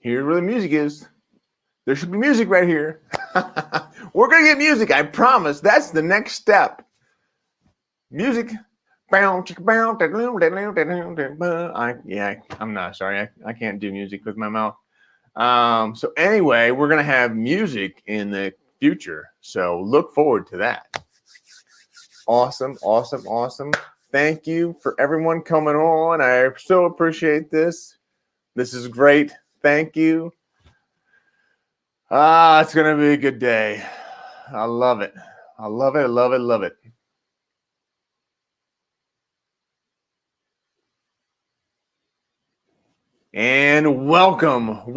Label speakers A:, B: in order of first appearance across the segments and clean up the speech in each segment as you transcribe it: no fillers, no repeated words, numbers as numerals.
A: Here's where the music is. There should be music right here. We're going to get music. I promise. That's the next step. Music. I'm not sorry. I can't do music with my mouth. So anyway, we're going to have music in the future. So look forward to that. Awesome. Thank you for everyone coming on. I so appreciate this. This is great. Thank you. It's going to be a good day. I love it. Love it. And welcome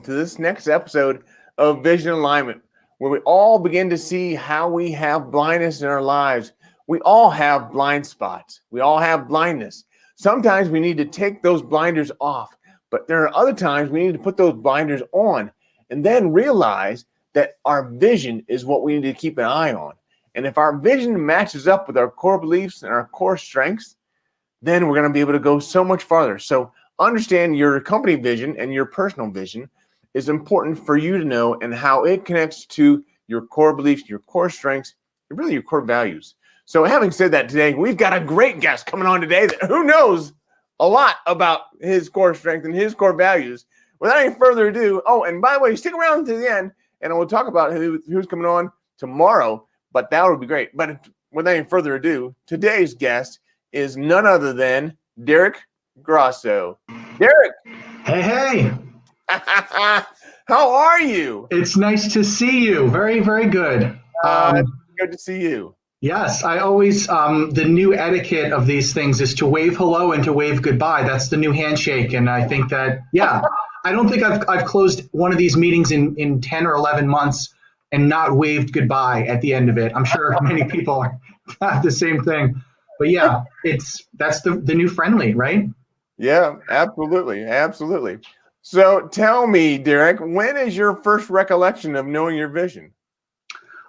A: to this next episode of Vision Alignment, where we all begin to see how we have blindness in our lives. We all have blind spots. We all have blindness. Sometimes we need to take those blinders off, but there are other times we need to put those blinders on and then realize that our vision is what we need to keep an eye on. And if our vision matches up with our core beliefs and our core strengths, then we're going to be able to go so much farther. So understand your company vision and your personal vision is important for you to know, and how it connects to your core beliefs, your core strengths, and really your core values. So having said that, today we've got a great guest coming on today who knows a lot about his core strength and his core values. Without any further ado, and by the way, stick around to the end and we'll talk about who's coming on tomorrow, but that would be great. But without any further ado, today's guest is none other than Derek Grosso. Derek.
B: Hey.
A: How are you?
B: It's nice to see you. Very, very good.
A: Good to see you.
B: Yes, I always, the new etiquette of these things is to wave hello and to wave goodbye. That's the new handshake. And I think that, I don't think I've closed one of these meetings in 10 or 11 months and not waved goodbye at the end of it. I'm sure many people have the same thing. But yeah, that's the new friendly, right?
A: Yeah, absolutely. So tell me, Derek, when is your first recollection of knowing your vision?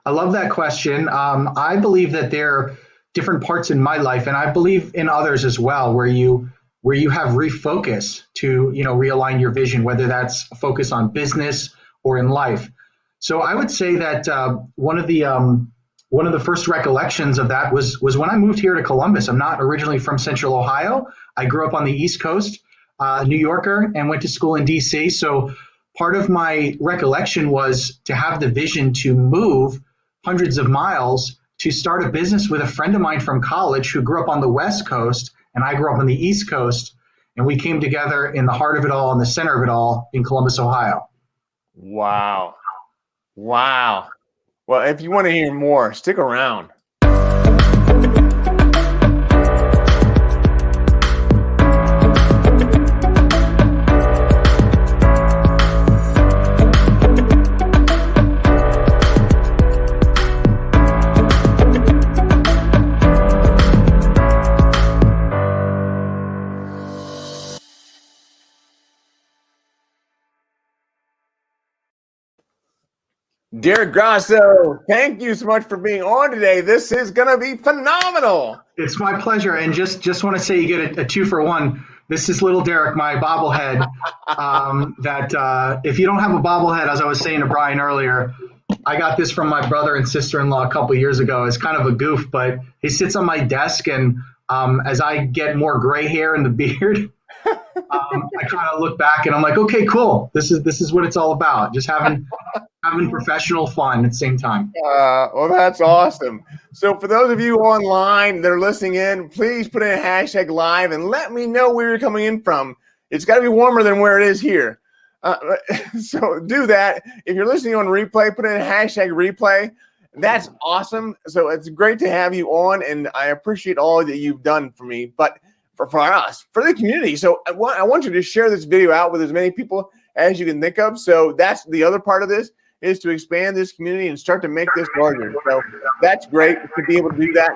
B: I love that question. I believe that there are different parts in my life, and I believe in others as well, where you have refocus to realign your vision, whether that's a focus on business or in life. So I would say that one of the first recollections of that was when I moved here to Columbus. I'm not originally from Central Ohio. I grew up on the East Coast, New Yorker, and went to school in DC. So part of my recollection was to have the vision to move hundreds of miles to start a business with a friend of mine from college who grew up on the West Coast, and I grew up on the East Coast. And we came together in the heart of it all, in the center of it all, in Columbus, Ohio.
A: Wow. Well, if you want to hear more, stick around. Derek Grosso, thank you so much for being on today. This is going to be phenomenal.
B: It's my pleasure. And just want to say you get a 2-for-1. This is little Derek, my bobblehead. If you don't have a bobblehead, as I was saying to Brian earlier, I got this from my brother and sister-in-law a couple of years ago. It's kind of a goof, but he sits on my desk, and as I get more gray hair in the beard, I kind of look back and I'm like, okay, cool. This is what it's all about. Just having professional fun at the same time.
A: Well, that's awesome. So for those of you online that are listening in, please put in a hashtag live and let me know where you're coming in from. It's got to be warmer than where it is here. So do that. If you're listening on replay, put in a hashtag replay. That's awesome. So it's great to have you on, and I appreciate all that you've done for me, but for us, for the community. So I want you to share this video out with as many people as you can think of. So that's the other part of this, is to expand this community and start to make this larger. So that's great to be able to do that.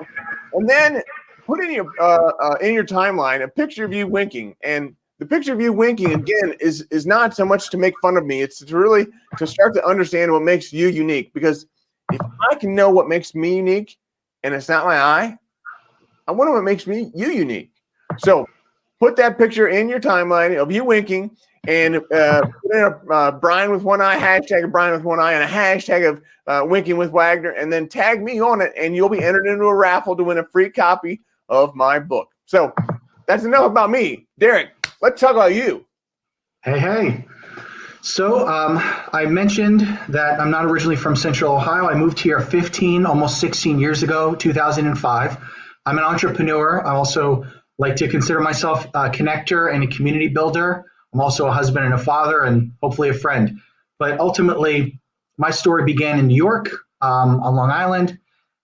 A: And then put in your timeline a picture of you winking. And the picture of you winking, again, is not so much to make fun of me. It's to really to start to understand what makes you unique. Because if I can know what makes me unique and it's not my eye, I wonder what makes you unique. So put that picture in your timeline of you winking, and put in a Brian with one eye, hashtag of Brian with one eye, and a hashtag of Winking with Wagner, and then tag me on it, and you'll be entered into a raffle to win a free copy of my book. So that's enough about me. Derek, let's talk about you.
B: Hey. So I mentioned that I'm not originally from Central Ohio. I moved here 15, almost 16 years ago, 2005. I'm an entrepreneur. I also like to consider myself a connector and a community builder. I'm also a husband and a father and hopefully a friend. But ultimately, my story began in New York, on Long Island.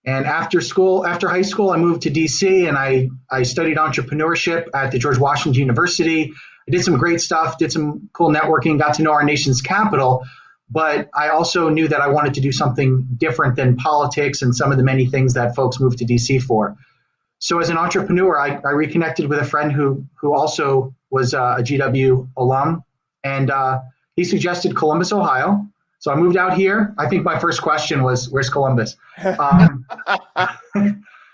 B: And after high school, I moved to DC and I studied entrepreneurship at the George Washington University. I did some great stuff, did some cool networking, got to know our nation's capital. But I also knew that I wanted to do something different than politics and some of the many things that folks move to DC for. So as an entrepreneur, I reconnected with a friend who also was a GW alum, and he suggested Columbus, Ohio. So I moved out here. I think my first question was, where's Columbus?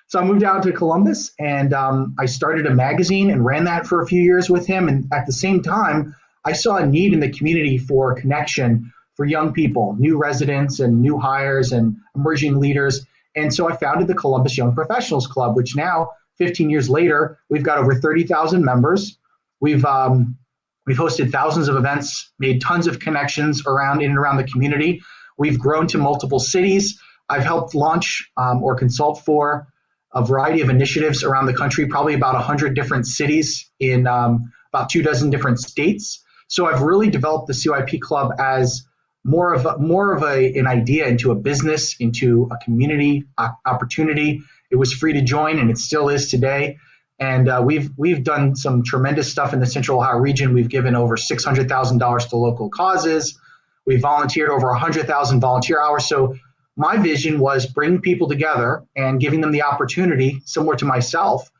B: So I moved out to Columbus, and I started a magazine and ran that for a few years with him. And at the same time, I saw a need in the community for connection for young people, new residents and new hires and emerging leaders. And so I founded the Columbus Young Professionals Club, which now, 15 years later, we've got over 30,000 members. We've hosted thousands of events, made tons of connections in and around the community. We've grown to multiple cities. I've helped launch or consult for a variety of initiatives around the country, probably about 100 different cities in about 24 different states. So I've really developed the CYP Club as more of an idea into a business, into a community opportunity. It was free to join, and it still is today. And we've done some tremendous stuff in the Central Ohio region. We've given over $600,000 to local causes. We volunteered over 100,000 volunteer hours. So my vision was bringing people together and giving them the opportunity, similar to myself,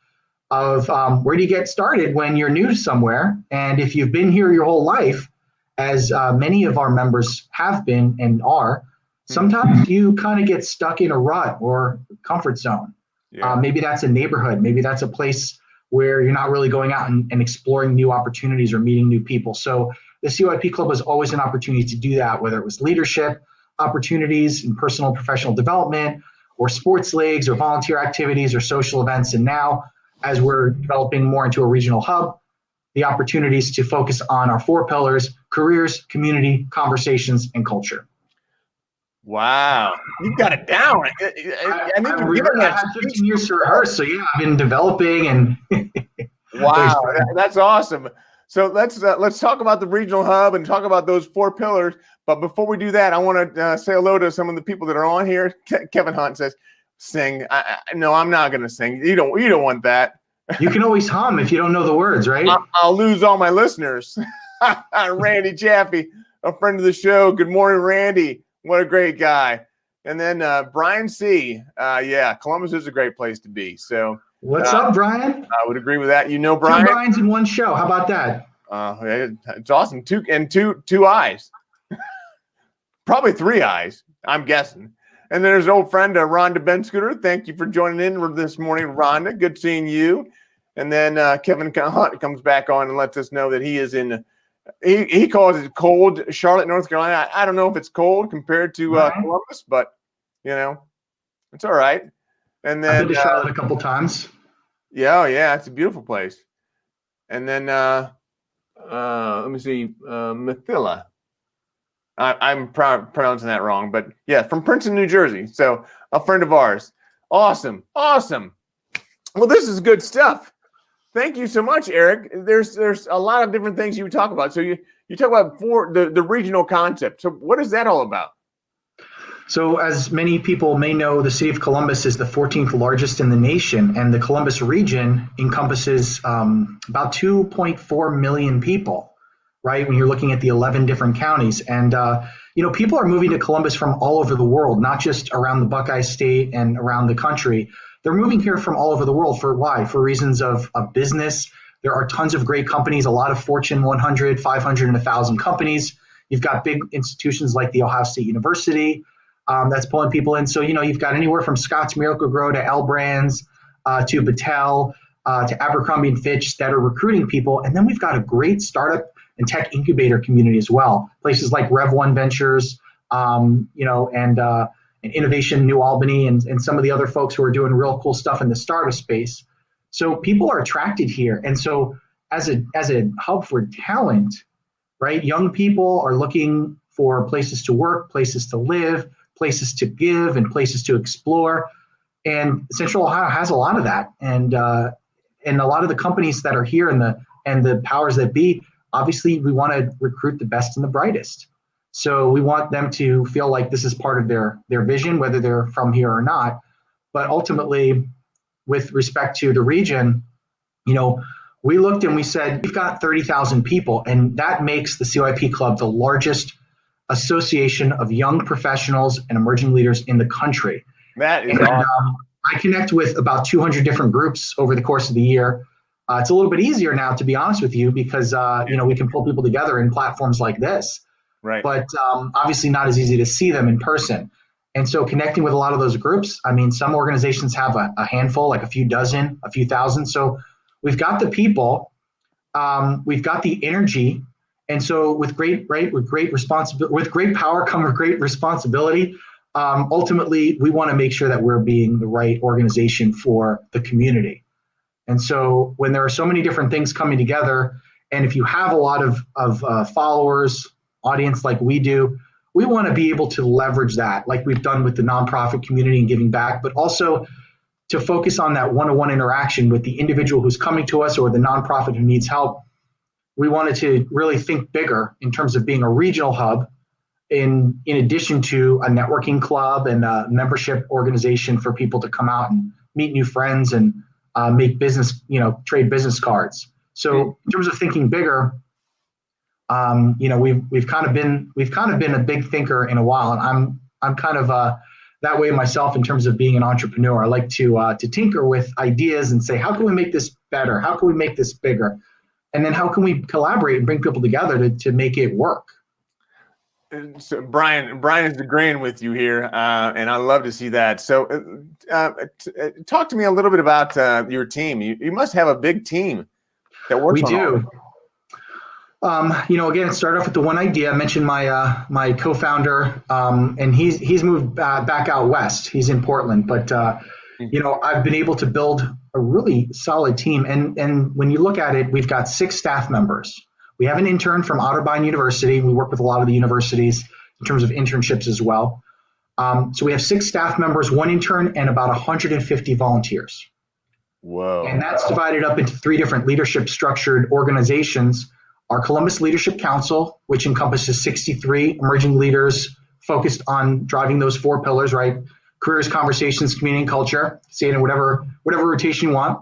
B: of where do you get started when you're new to somewhere? And if you've been here your whole life, as many of our members have been and are, sometimes you kind of get stuck in a rut or comfort zone. Yeah. Maybe that's a neighborhood. Maybe that's a place where you're not really going out and exploring new opportunities or meeting new people. So the CYP Club was always an opportunity to do that, whether it was leadership opportunities in personal and professional development, or sports leagues, or volunteer activities, or social events. And now, as we're developing more into a regional hub, the opportunities to focus on our 4 pillars: careers, community, conversations, and culture.
A: Wow, you've got it down.
B: I had 15 years to rehearse, so yeah, I've been developing and.
A: Wow, that's awesome. So let's talk about the regional hub and talk about those 4 pillars. But before we do that, I want to say hello to some of the people that are on here. Kevin Hunt says, "Sing." No, I'm not going to sing. You don't want that.
B: You can always hum if you don't know the words, right?
A: I'll lose all my listeners. Randy Chaffee, a friend of the show. Good morning, Randy. What a great guy. And then Brian C. Yeah, Columbus is a great place to be. So
B: what's up, Brian?
A: I would agree with that. You know, Brian.
B: 2 Brians in one show. How about that?
A: It's awesome. Two eyes. Probably 3 eyes, I'm guessing. And then there's an old friend, Rhonda Benscooter. Thank you for joining in this morning, Rhonda. Good seeing you. And then Kevin Hunt comes back on and lets us know that he is in, he calls it cold Charlotte, North Carolina. I don't know if it's cold compared to Columbus, but, you know, it's all right. And then
B: I've been to Charlotte a couple times.
A: Yeah, it's a beautiful place. And then let me see, Mithila. I'm pronouncing that wrong, but yeah, from Princeton, New Jersey. So a friend of ours. Awesome. Well, this is good stuff. Thank you so much, Eric. There's a lot of different things you talk about. So you talk about the regional concept. So what is that all about?
B: So as many people may know, the city of Columbus is the 14th largest in the nation, and the Columbus region encompasses about 2.4 million people, right? When you're looking at the 11 different counties. And, people are moving to Columbus from all over the world, not just around the Buckeye State and around the country. They're moving here from all over the world. For why? For reasons of business. There are tons of great companies, a lot of Fortune 100, 500, and 1,000 companies. You've got big institutions like the Ohio State University that's pulling people in. So, you've got anywhere from Scott's Miracle-Gro to L Brands to Battelle to Abercrombie & Fitch that are recruiting people. And then we've got a great startup and tech incubator community as well. Places like Rev One Ventures, and Innovation New Albany, and some of the other folks who are doing real cool stuff in the startup space. So people are attracted here, and so as a hub for talent, right? Young people are looking for places to work, places to live, places to give, and places to explore. And Central Ohio has a lot of that, and a lot of the companies that are here and the powers that be, obviously, we want to recruit the best and the brightest. So we want them to feel like this is part of their vision, whether they're from here or not. But ultimately, with respect to the region, we looked and we said, we've got 30,000 people, and that makes the CYP Club the largest association of young professionals and emerging leaders in the country.
A: That is awesome.
B: I connect with about 200 different groups over the course of the year. It's a little bit easier now, to be honest with you, because we can pull people together in platforms like this.
A: Right.
B: But obviously not as easy to see them in person. And so connecting with a lot of those groups, I mean, some organizations have a handful, like a few dozen, a few thousand. So we've got the people, we've got the energy. And so with great power comes great responsibility. Ultimately, we want to make sure that we're being the right organization for the community. And so when there are so many different things coming together, and if you have a lot of followers, audience like we do, we want to be able to leverage that like we've done with the nonprofit community and giving back, but also to focus on that one-on-one interaction with the individual who's coming to us or the nonprofit who needs help. We wanted to really think bigger in terms of being a regional hub in addition to a networking club and a membership organization for people to come out and meet new friends and make business, trade business cards. So in terms of thinking bigger, we've kind of been a big thinker in a while, and I'm kind of that way myself in terms of being an entrepreneur. I like to tinker with ideas and say, how can we make this better? How can we make this bigger? And then how can we collaborate and bring people together to make it work?
A: So Brian is agreeing with you here, and I love to see that. So talk to me a little bit about your team. You must have a big team that works on all this.
B: Again, it started off with the one idea. I mentioned my co-founder, and he's moved back out west. He's in Portland, but I've been able to build a really solid team. And when you look at it, we've got 6 staff members. We have an intern from Otterbein University. We work with a lot of the universities in terms of internships as well. So we have 6 staff members, 1 intern, and about 150 volunteers.
A: Whoa! And
B: that's divided up into 3 different leadership structured organizations. Our Columbus Leadership Council, which encompasses 63 emerging leaders focused on driving those 4 pillars, right? Careers, conversations, community, and culture. Say it in whatever rotation you want.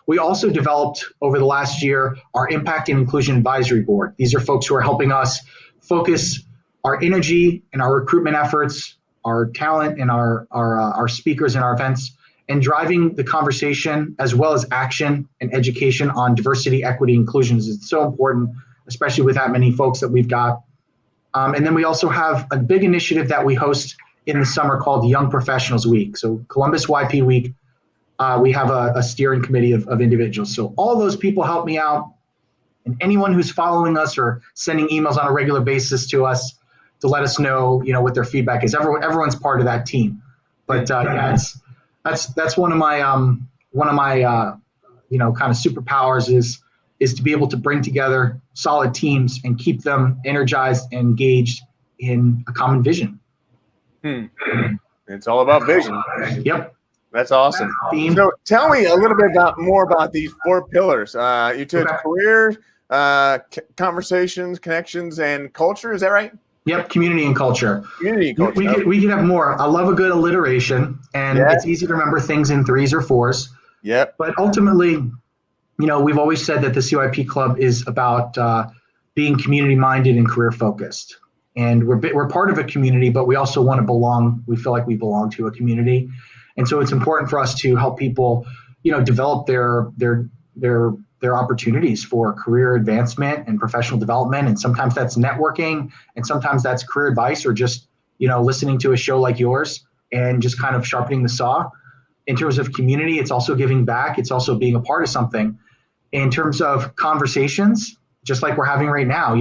B: We also developed over the last year our Impact and Inclusion Advisory Board. These are folks who are helping us focus our energy and our recruitment efforts, our talent and our speakers and our events, and driving the conversation as well as action and education on diversity, equity, inclusion. It's so important, especially with that many folks that we've got. And then we also have a big initiative that we host in the summer called Young Professionals Week. So Columbus YP Week, we have a steering committee of individuals. So all those people help me out. And anyone who's following us or sending emails on a regular basis to us to let us know, what their feedback is. Everyone's part of that team. But that's one of my kind of superpowers is to be able to bring together solid teams and keep them energized and engaged in a common vision.
A: It's all about vision.
B: Yep.
A: That's awesome. So tell me a little bit more about these 4 pillars. You took career, conversations, connections, and culture. Is that right?
B: Yep, community and culture.
A: Community and culture.
B: We could have more. I love a good alliteration, and it's easy to remember things in 3s or 4s.
A: Yep.
B: But ultimately, we've always said that the CYP Club is about being community-minded and career-focused. And we're part of a community, but we also want to belong. We feel like we belong to a community. And so it's important for us to help people, develop their opportunities for career advancement and professional development. And sometimes that's networking, and sometimes that's career advice, or just, listening to a show like yours and just kind of sharpening the saw. In terms of community, it's also giving back. It's also being a part of something. In terms of conversations, just like we're having right now.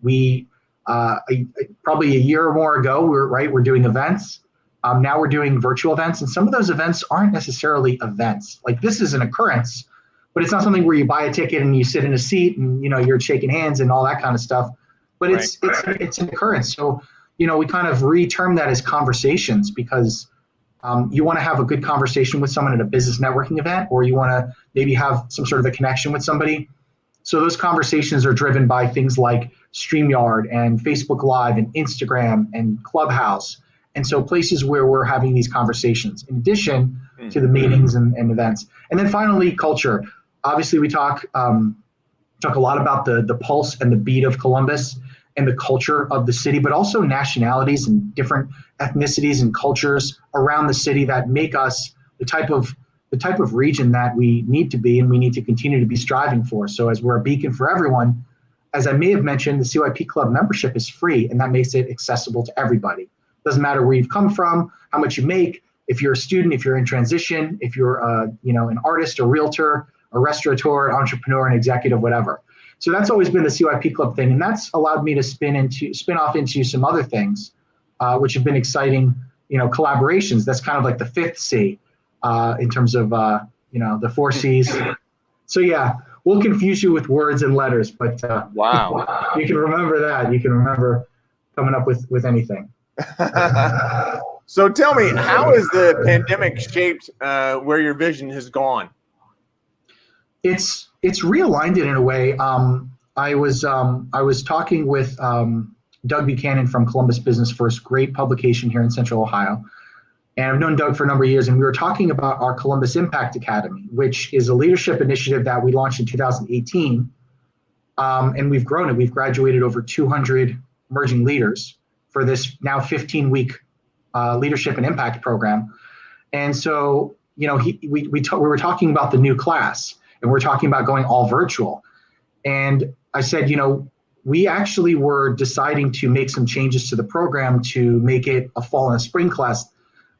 B: We probably a year or more ago, we're doing events. Now we're doing virtual events, and some of those events aren't necessarily events. Like, this is an occurrence, but it's not something where you buy a ticket and you sit in a seat and you're shaking hands and all that kind of stuff. But it's an occurrence. So we kind of re-term that as conversations, because you want to have a good conversation with someone at a business networking event, or you want to maybe have some sort of a connection with somebody. So those conversations are driven by things like StreamYard and Facebook Live and Instagram and Clubhouse. And so places where we're having these conversations, in addition to the meetings and events. And then finally, culture. Obviously, we talk a lot about the pulse and the beat of Columbus and the culture of the city, but also nationalities and different ethnicities and cultures around the city that make us the type of region that we need to be, and we need to continue to be striving for. So as we're a beacon for everyone, as I may have mentioned, the CYP Club membership is free, and that makes it accessible to everybody. Doesn't matter where you've come from, how much you make, if you're a student, if you're in transition, if you're an artist, a realtor, a restaurateur, an entrepreneur, an executive, whatever. So that's always been the CYP Club thing, and that's allowed me to spin off into some other things, which have been exciting, collaborations. That's kind of like the fifth C in terms of the four C's. So yeah, we'll confuse you with words and letters, but
A: wow,
B: you can remember that. You can remember coming up with anything.
A: So tell me, how has the pandemic shaped where your vision has gone?
B: It's realigned it in a way. I was talking with Doug Buchanan from Columbus Business First, great publication here in Central Ohio. And I've known Doug for a number of years, and we were talking about our Columbus Impact Academy, which is a leadership initiative that we launched in 2018. And we've grown it. We've graduated over 200 emerging leaders for this now 15-week leadership and impact program. And so, we were talking about the new class, and we're talking about going all virtual. And I said, we actually were deciding to make some changes to the program to make it a fall and a spring class.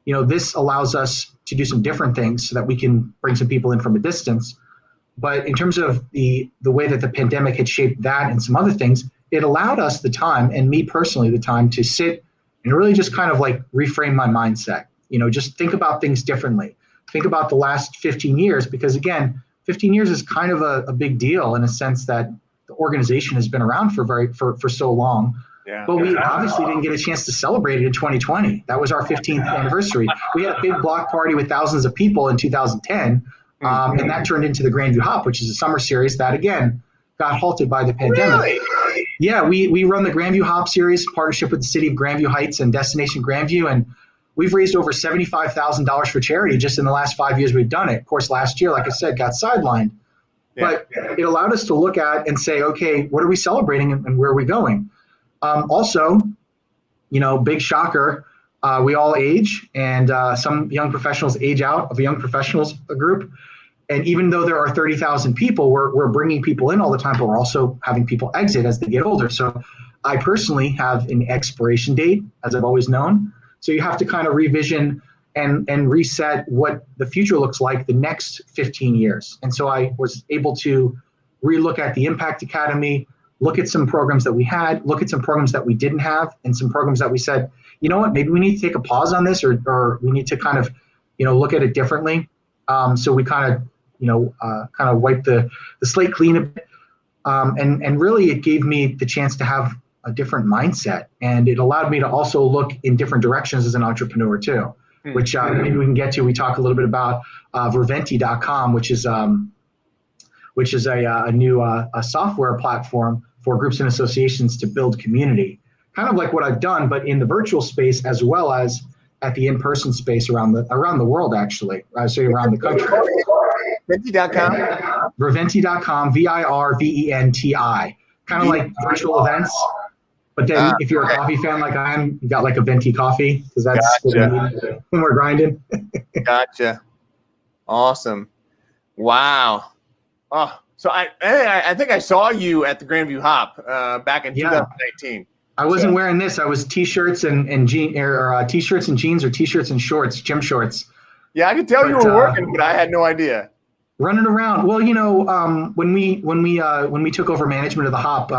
B: This allows us to do some different things so that we can bring some people in from a distance. But in terms of the way that the pandemic had shaped that and some other things, it allowed us the time, and me personally, the time to sit and really just kind of like reframe my mindset. Just think about things differently. Think about the last 15 years, because again, 15 years is kind of a big deal in a sense that the organization has been around for so long. Yeah. But we obviously didn't get a chance to celebrate it in 2020. That was our 15th anniversary. We had a big block party with thousands of people in 2010, and that turned into the Grandview Hop, which is a summer series that, again, got halted by the pandemic.
A: Really?
B: Yeah, we run the Grandview Hop series in partnership with the city of Grandview Heights and Destination Grandview, and we've raised over $75,000 for charity just in the last 5 years we've done it. Of course, last year, like I said, got sidelined. Yeah. But it allowed us to look at and say, okay, what are we celebrating and where are we going? Also, big shocker, we all age, and some young professionals age out of a young professionals group. And even though there are 30,000 people, we're bringing people in all the time, but we're also having people exit as they get older. So I personally have an expiration date, as I've always known. So you have to kind of revision and reset what the future looks like the next 15 years. And so I was able to relook at the Impact Academy, look at some programs that we had, look at some programs that we didn't have, and some programs that we said, you know what, maybe we need to take a pause on this, or we need to kind of, look at it differently. So we kind of, wipe the slate clean a bit. And really it gave me the chance to have a different mindset, and it allowed me to also look in different directions as an entrepreneur too, which maybe we can get to. We talk a little bit about Virventi.com, which is a new software platform for groups and associations to build community, kind of like what I've done, but in the virtual space as well as at the in-person space around the world, actually. I say around the country.
A: Virventi.com?
B: Virventi.com, Virventi, kind of like virtual events. But then if you're a coffee fan like I am, you got like a venti coffee, because that's what we need when we're grinding.
A: Gotcha. Awesome. Wow. Oh, so I think I saw you at the Grandview Hop back in 2019.
B: I wasn't wearing this. I was t-shirts and t-shirts and jeans, or t-shirts and shorts, gym shorts.
A: Yeah, I could tell you were working, but I had no idea.
B: Running around. Well, when we took over management of the Hop,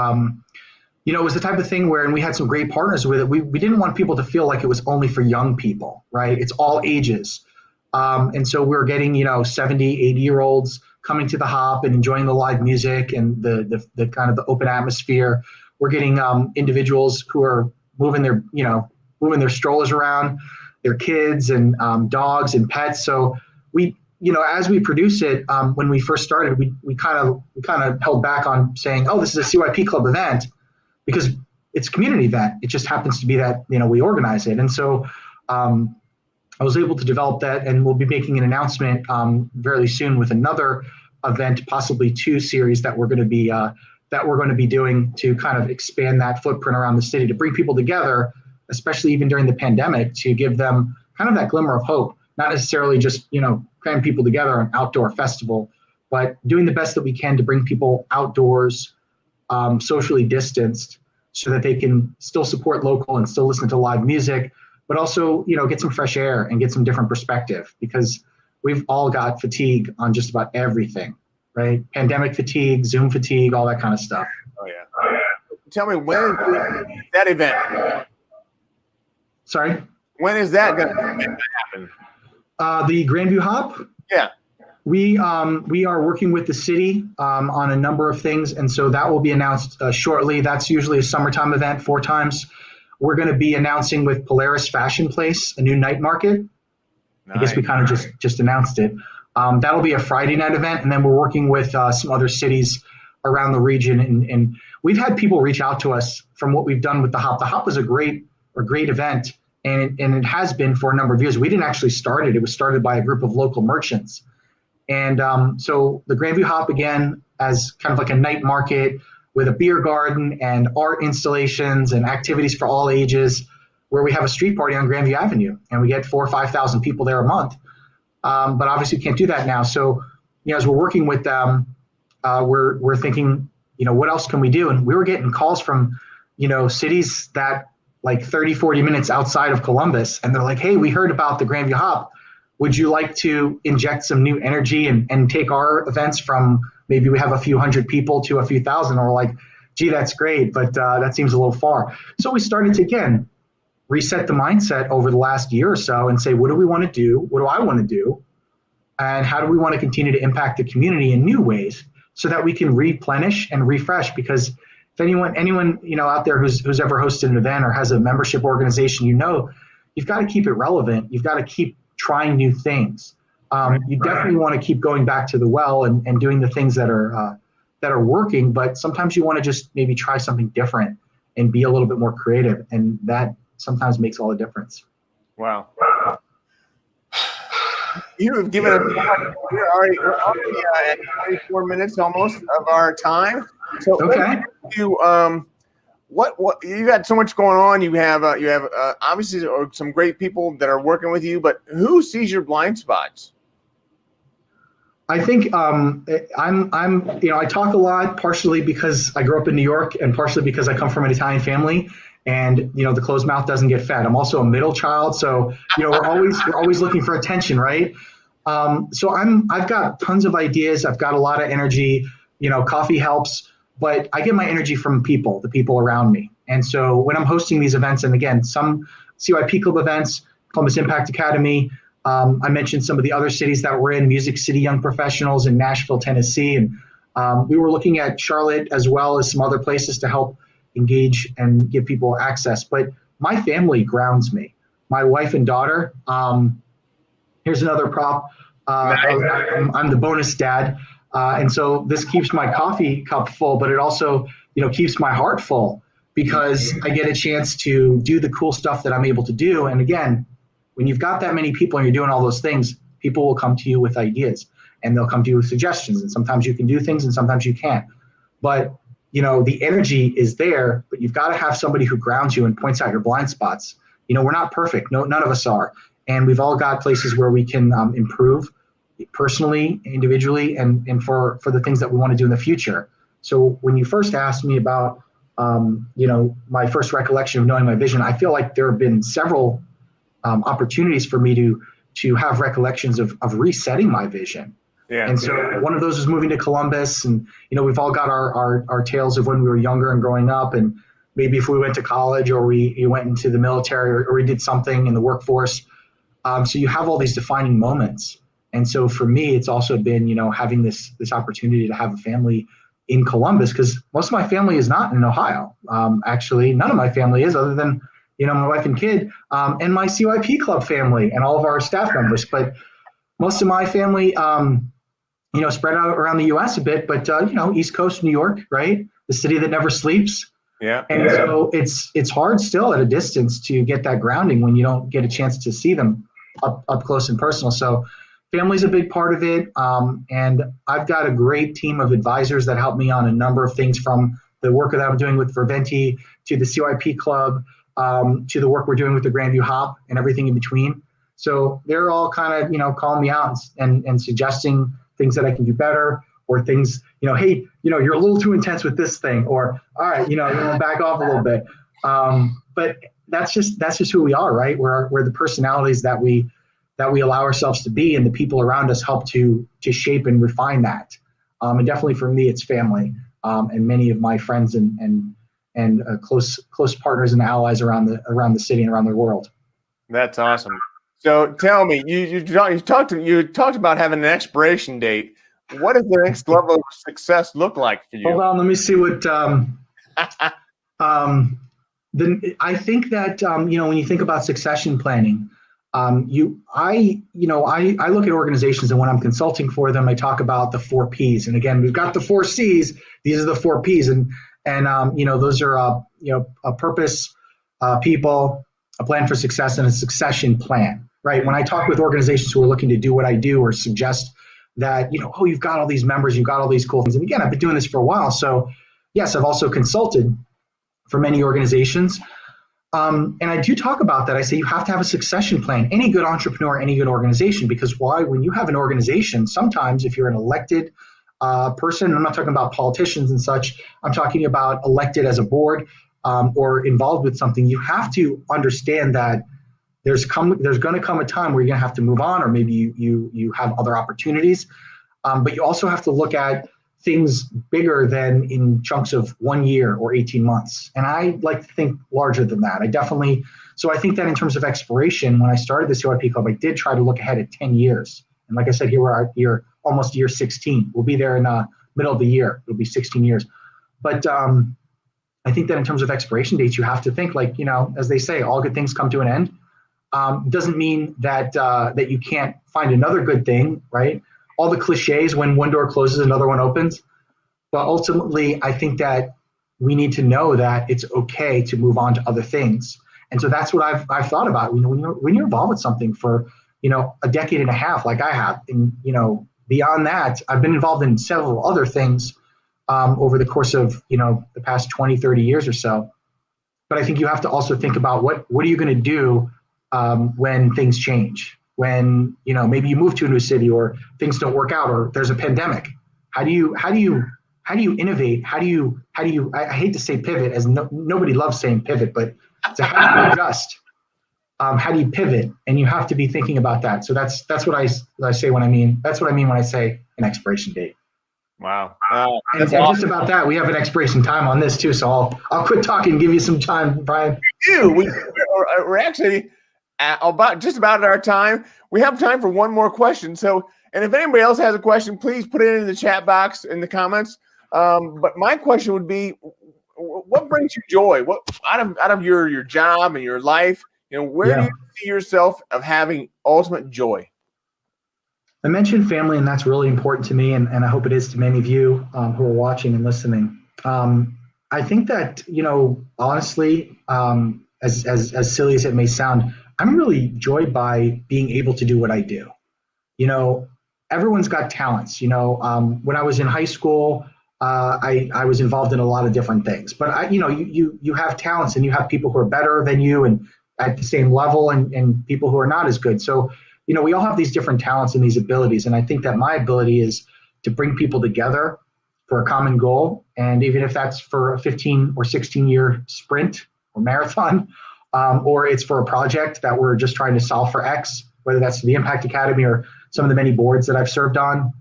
B: it was the type of thing where, and we had some great partners with it. We didn't want people to feel like it was only for young people, right? It's all ages. And so we were getting, 70, 80-year-olds coming to the Hop and enjoying the live music and the kind of the open atmosphere. We're getting individuals who are moving their strollers around, their kids and dogs and pets. So we, as we produce it, when we first started, we kind of held back on saying, oh, this is a CYP Club event, because it's a community event. It just happens to be that, we organize it. And so I was able to develop that, and we'll be making an announcement very soon with another event, possibly 2 series that we're going to be doing to kind of expand that footprint around the city, to bring people together, especially even during the pandemic, to give them kind of that glimmer of hope, not necessarily just, cram people together on an outdoor festival, but doing the best that we can to bring people outdoors, socially distanced, so that they can still support local and still listen to live music, but also, get some fresh air and get some different perspective, because we've all got fatigue on just about everything, right? Pandemic fatigue, Zoom fatigue, all that kind of stuff.
A: Oh yeah. Tell me, when is that event?
B: Sorry?
A: When is that going to happen?
B: The Grandview Hop?
A: Yeah.
B: We are working with the city on a number of things, and so that will be announced shortly. That's usually a summertime event, 4 times. We're going to be announcing with Polaris Fashion Place, a new night market. Nice. I guess we kind of just announced it. That'll be a Friday night event, and then we're working with some other cities around the region. And we've had people reach out to us from what we've done with the Hop. The Hop was a great event, and it has been for a number of years. We didn't actually start it. It was started by a group of local merchants. And so the Grandview Hop, again, as kind of like a night market with a beer garden and art installations and activities for all ages, where we have a street party on Grandview Avenue, and we get 4,000 or 5,000 people there a month. But obviously, we can't do that now. So, as we're working with them, we're thinking, what else can we do? And we were getting calls from, cities that like 30, 40 minutes outside of Columbus, and they're like, hey, we heard about the Grandview Hop. Would you like to inject some new energy and take our events from maybe we have a few hundred people to a few thousand? Or like, gee, that's great, but that seems a little far. So we started to, again, reset the mindset over the last year or so and say, what do we want to do? What do I want to do? And how do we want to continue to impact the community in new ways so that we can replenish and refresh? Because if anyone out there who's ever hosted an event or has a membership organization, you've got to keep it relevant. You've got to keep trying new things. You definitely want to keep going back to the well and doing the things that are working, but sometimes you want to just maybe try something different and be a little bit more creative, and that sometimes makes all the difference.
A: Wow. You have given us, we're already at 24 minutes almost of our time. So
B: okay.
A: What you got so much going on. You have obviously some great people that are working with you, but who sees your blind spots?
B: I think I talk a lot, partially because I grew up in New York and partially because I come from an Italian family, and the closed mouth doesn't get fed. I'm also a middle child, so we're always looking for attention, right? So I've got tons of ideas. I've got a lot of energy. Coffee helps, but I get my energy from the people around me. And so when I'm hosting these events, and again, some CYP Club events, Columbus Impact Academy, I mentioned some of the other cities that we're in, Music City Young Professionals in Nashville, Tennessee. And we were looking at Charlotte as well as some other places to help engage and give people access. But my family grounds me. My wife and daughter, here's another prop. I'm the bonus dad. And so this keeps my coffee cup full, but it also, keeps my heart full, because I get a chance to do the cool stuff that I'm able to do. And again, when you've got that many people and you're doing all those things, people will come to you with ideas, and they'll come to you with suggestions. And sometimes you can do things and sometimes you can't. But, the energy is there, but you've got to have somebody who grounds you and points out your blind spots. We're not perfect. No, none of us are. And we've all got places where we can improve personally, individually, and for the things that we want to do in the future. So when you first asked me about, my first recollection of knowing my vision, I feel like there have been several opportunities for me to have recollections of resetting my vision.
A: Yeah.
B: And so one of those is moving to Columbus. And, we've all got our tales of when we were younger and growing up. And maybe if we went to college or we went into the military or we did something in the workforce. So you have all these defining moments. And so for me, it's also been, having this opportunity to have a family in Columbus, because most of my family is not in Ohio. Actually, none of my family is, other than, my wife and kid, and my CYP Club family and all of our staff members. But most of my family, spread out around the U.S. a bit, but East Coast New York, right? The city that never sleeps.
A: Yeah.
B: And so it's hard still at a distance to get that grounding when you don't get a chance to see them up close and personal. So family's a big part of it. And I've got a great team of advisors that help me on a number of things, from the work that I'm doing with Virventi to the CYP Club, to the work we're doing with the Grandview Hop and everything in between. So they're all kind of, calling me out and suggesting things that I can do better, or things, hey, you're a little too intense with this thing, or all right, you want to back off a little bit. But that's just who we are, right? We're the personalities that we allow ourselves to be, and the people around us help to shape and refine that. And definitely for me, it's family, and many of my friends and close partners and allies around the city and around the world.
A: That's awesome. So tell me, you talked about having an expiration date. What does the next level of success look like for you?
B: Hold on, let me see what. I think that when you think about succession planning, I look at organizations, and when I'm consulting for them, I talk about the 4 Ps. And again, we've got the 4 Cs. These are the 4 Ps, and those are a purpose, people, a plan for success, and a succession plan. Right. When I talk with organizations who are looking to do what I do, or suggest that, you've got all these members, you've got all these cool things. And again, I've been doing this for a while. So yes, I've also consulted for many organizations. And I do talk about that. I say you have to have a succession plan. Any good entrepreneur, any good organization, because why? When you have an organization, sometimes if you're an elected person, I'm not talking about politicians and such, I'm talking about elected as a board, or involved with something, you have to understand that there's going to come a time where you're going to have to move on, or maybe you have other opportunities. But you also have to look at things bigger than in chunks of 1 year or 18 months. And I like to think larger than that. So I think that in terms of expiration, when I started the CYP Club, I did try to look ahead at 10 years. And like I said, here we're almost year 16. We'll be there in the middle of the year. It'll be 16 years. But I think that in terms of expiration dates, you have to think, like, as they say, all good things come to an end. Doesn't mean that you can't find another good thing, right? All the cliches, when one door closes, another one opens. But ultimately, I think that we need to know that it's okay to move on to other things. And so that's what I've thought about. When you're involved with something for a decade and a half, like I have, and beyond that, I've been involved in several other things over the course of the past 20, 30 years or so. But I think you have to also think about what are you going to do when things change, when maybe you move to a new city, or things don't work out, or there's a pandemic. How do you innovate? How do you I hate to say pivot, as nobody loves saying pivot, but so how do you adjust? How do you pivot? And you have to be thinking about that. So that's what I say when I mean when I say an expiration date.
A: Wow.
B: And awesome. Just about that, we have an expiration time on this too. So I'll quit talking and give you some time, Brian.
A: We're actually just about at our time. We have time for one more question. So, and if anybody else has a question, please put it in the chat box in the comments. But my question would be, what brings you joy? What out of your job and your life, where do you see yourself of having ultimate joy?
B: I mentioned family, and that's really important to me, and I hope it is to many of you who are watching and listening. I think that, honestly, as silly as it may sound, I'm really joyed by being able to do what I do. Everyone's got talents. When I was in high school, I was involved in a lot of different things. But you have talents, and you have people who are better than you and at the same level, and people who are not as good. So we all have these different talents and these abilities. And I think that my ability is to bring people together for a common goal. And even if that's for a 15 or 16-year sprint or marathon, or it's for a project that we're just trying to solve for X, whether that's the Impact Academy or some of the many boards that I've served on,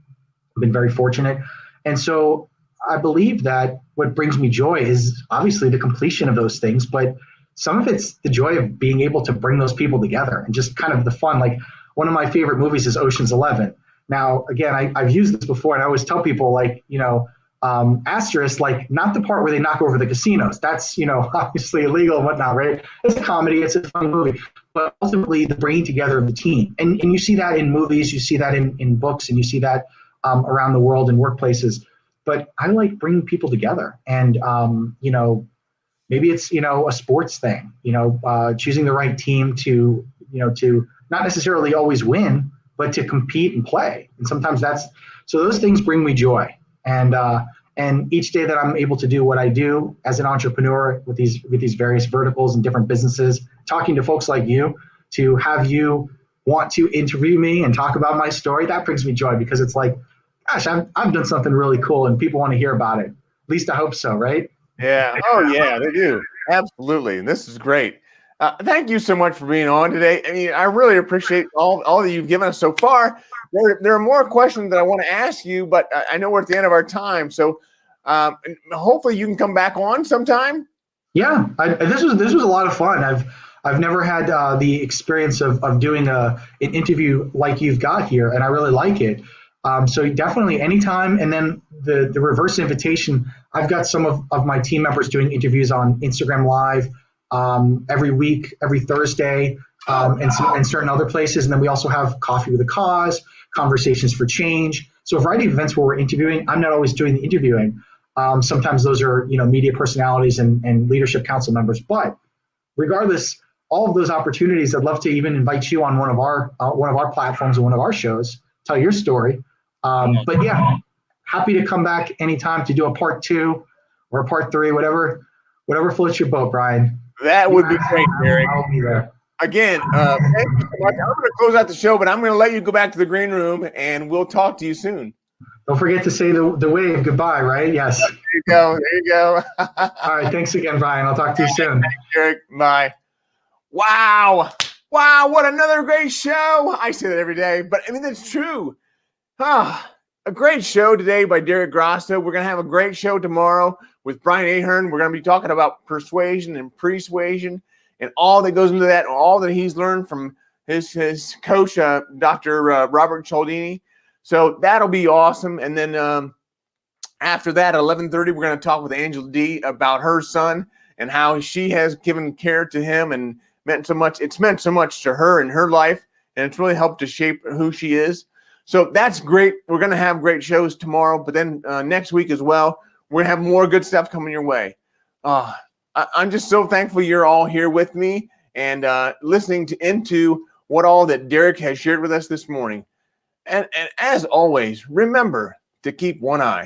B: I've been very fortunate. And so I believe that what brings me joy is obviously the completion of those things, but some of it's the joy of being able to bring those people together and just kind of the fun. Like one of my favorite movies is Ocean's 11. Now, again, I've used this before, and I always tell people, like, asterisk, like not the part where they knock over the casinos. That's, obviously illegal and whatnot, right? It's a comedy, it's a fun movie. But ultimately, the bringing together of the team. And you see that in movies, you see that in books, and you see that around the world in workplaces. But I like bringing people together. And, maybe it's, a sports thing, choosing the right team to not necessarily always win, but to compete and play. And sometimes so those things bring me joy. And each day that I'm able to do what I do as an entrepreneur with these various verticals and different businesses, talking to folks like you, to have you want to interview me and talk about my story, that brings me joy, because it's like, gosh, I've done something really cool and people want to hear about it. At least I hope so, right?
A: Yeah. Oh, yeah, they do. Absolutely. And this is great. Thank you so much for being on today. I mean, I really appreciate all that you've given us so far. There are more questions that I want to ask you, but I know we're at the end of our time. So hopefully you can come back on sometime.
B: Yeah, this was a lot of fun. I've never had the experience of doing an interview like you've got here, and I really like it. So definitely anytime. And then the reverse invitation, I've got some of my team members doing interviews on Instagram Live every week, every Thursday, and certain other places. And then we also have Coffee with a Cause, Conversations for Change. So a variety of events where we're interviewing. I'm not always doing the interviewing. Sometimes those are media personalities and leadership council members. But regardless, all of those opportunities, I'd love to even invite you on one of our platforms or one of our shows, tell your story. But yeah, happy to come back anytime to do a part 2 or a part 3, whatever floats your boat, Brian.
A: That would be great, Derek.
B: I'll be there.
A: Again, thank you so much. I'm going to close out the show, but I'm going to let you go back to the green room, and we'll talk to you soon.
B: Don't forget to say the wave goodbye, right? Yes.
A: There you go. There you go.
B: All right. Thanks again, Brian. I'll talk to you soon.
A: Thanks, Derek. Bye. Wow. Wow. What another great show. I say that every day, but I mean, that's true. A great show today by Derek Grosso. We're going to have a great show tomorrow with Brian Ahern. We're going to be talking about persuasion and persuasion and all that goes into that, and all that he's learned from his coach, Dr. Robert Cialdini. So that'll be awesome. And then after that, at 11:30, we're going to talk with Angela D about her son and how she has given care to him and meant so much. It's meant so much to her in her life, and it's really helped to shape who she is. So that's great. We're going to have great shows tomorrow, but then next week as well, we're going to have more good stuff coming your way. I'm just so thankful you're all here with me and listening into what all that Derek has shared with us this morning. And as always, remember to keep one eye